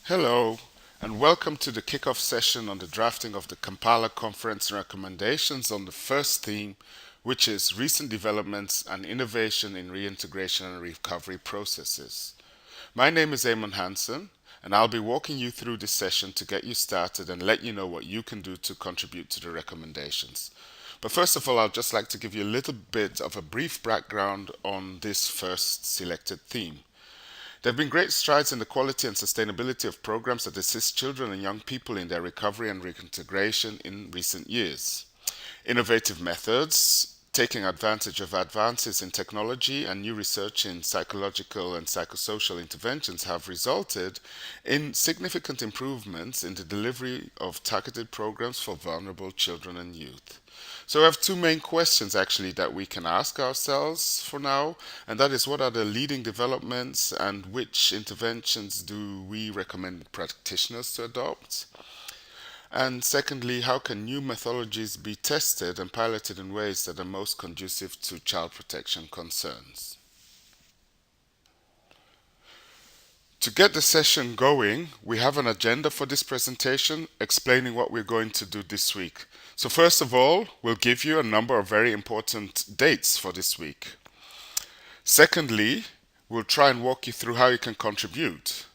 Hello, and welcome to the kickoff session on the drafting of the Kampala Conference recommendations on the first theme, which is recent developments and innovation in reintegration and recovery processes. My name is Eamon Hansen, and I'll be walking you through this session to get you started and let you know what you can do to contribute to the recommendations. But first of all, I'd just like to give you a little bit of a brief background on this first selected theme. There have been great strides in the quality and sustainability of programs that assist children and young people in their recovery and reintegration in recent years. Innovative methods, taking advantage of advances in technology and new research in psychological and psychosocial interventions have resulted in significant improvements in the delivery of targeted programs for vulnerable children and youth. So we have two main questions actually that we can ask ourselves for now, and that is what are the leading developments and which interventions do we recommend practitioners to adopt? And secondly, how can new methodologies be tested and piloted in ways that are most conducive to child protection concerns? To get the session going, we have an agenda for this presentation explaining what we're going to do this week. So first of all, we'll give you a number of very important dates for this week. Secondly, we'll try and walk you through how you can contribute.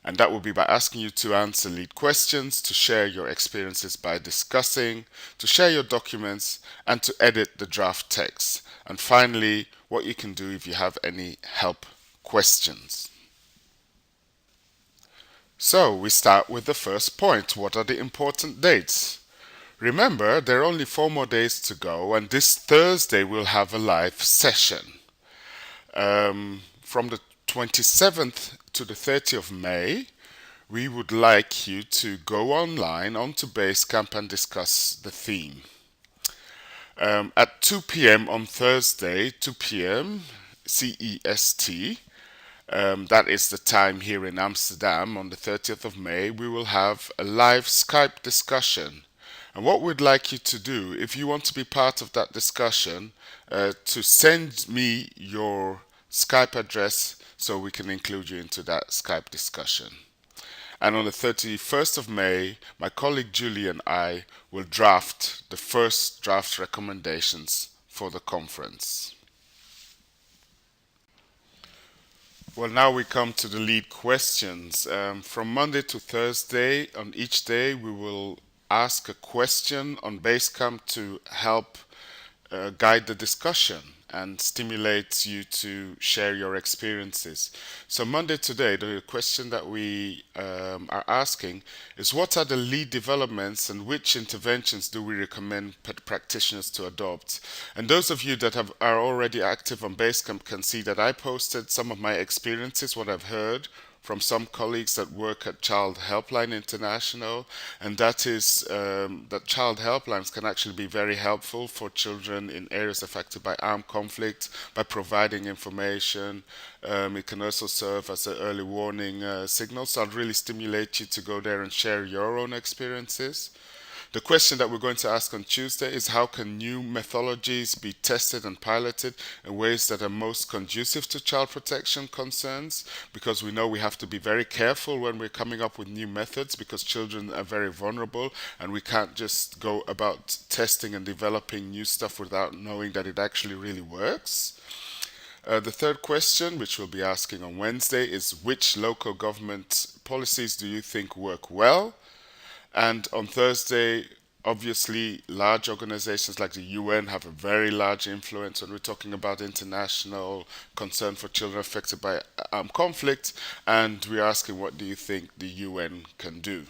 And that will be by asking you to answer lead questions, to share your experiences by discussing, to share your documents, and to edit the draft text. And finally, what you can do if you have any help questions. So we start with the first point. What are the important dates? Remember, there are only 4 more days to go, and this Thursday we'll have a live session. From the 27th to the 30th of May, we would like you to go online onto Basecamp and discuss the theme. At 2 p.m. on Thursday, 2 p.m. CEST, that is the time here in Amsterdam on the 30th of May, we will have a live Skype discussion. And what we'd like you to do, if you want to be part of that discussion, to send me your Skype address so we can include you into that Skype discussion. And on the 31st of May, my colleague Julie and I will draft the first draft recommendations for the conference. Well, now we come to the lead questions. From Monday to Thursday, on each day, we will ask a question on Basecamp to help guide the discussion and stimulate you to share your experiences. So Monday today, the question that we are asking is what are the lead developments and which interventions do we recommend practitioners to adopt? And those of you that are already active on Basecamp can see that I posted some of my experiences, what I've heard from some colleagues that work at Child Helpline International, and that is that child helplines can actually be very helpful for children in areas affected by armed conflict by providing information. It can also serve as an early warning signal, so I'd really stimulate you to go there and share your own experiences. The question that we're going to ask on Tuesday is how can new methodologies be tested and piloted in ways that are most conducive to child protection concerns? Because we know we have to be very careful when we're coming up with new methods because children are very vulnerable and we can't just go about testing and developing new stuff without knowing that it actually really works. The third question, which we'll be asking on Wednesday, is which local government policies do you think work well? And on Thursday, obviously, large organizations like the UN have a very large influence when we're talking about international concern for children affected by conflict. And we're asking, what do you think the UN can do?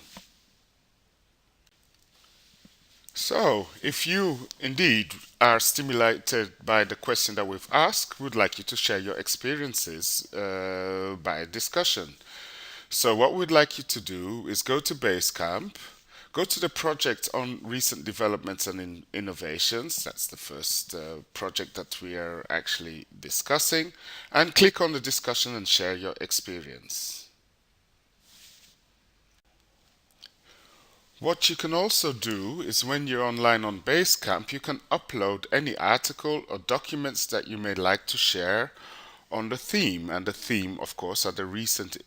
So, if you indeed are stimulated by the question that we've asked, we'd like you to share your experiences by discussion. So what we'd like you to do is go to Basecamp, go to the project on recent developments and innovations. That's the first project that we are actually discussing. And click on the discussion and share your experience. What you can also do is when you're online on Basecamp, you can upload any article or documents that you may like to share on the theme. And the theme, of course, are the recent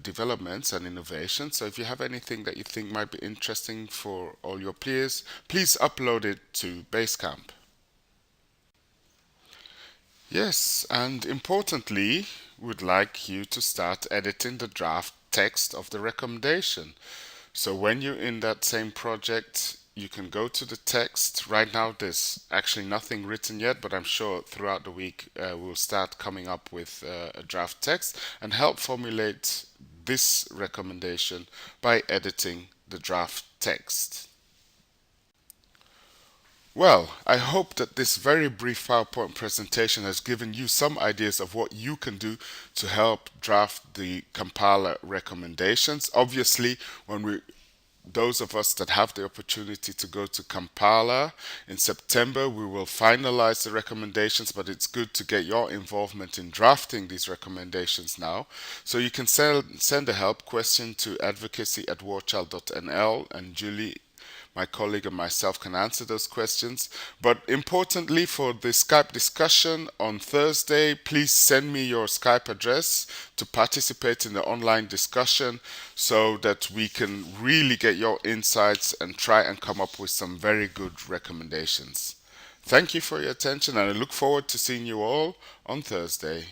developments and innovations. So if you have anything that you think might be interesting for all your peers, please upload it to Basecamp. Yes, and importantly, we'd like you to start editing the draft text of the recommendation. So when you're in that same project, you can go to the text. Right now, there's actually nothing written yet, but I'm sure throughout the week we'll start coming up with a draft text and help formulate this recommendation by editing the draft text. Well, I hope that this very brief PowerPoint presentation has given you some ideas of what you can do to help draft the compiler recommendations. Obviously, when we those of us that have the opportunity to go to Kampala in September, we will finalize the recommendations, but it's good to get your involvement in drafting these recommendations now. So you can send a help question to advocacy@warchild.nl, and Julie, my colleague, and myself can answer those questions. But importantly, for the Skype discussion on Thursday, please send me your Skype address to participate in the online discussion so that we can really get your insights and try and come up with some very good recommendations. Thank you for your attention, and I look forward to seeing you all on Thursday.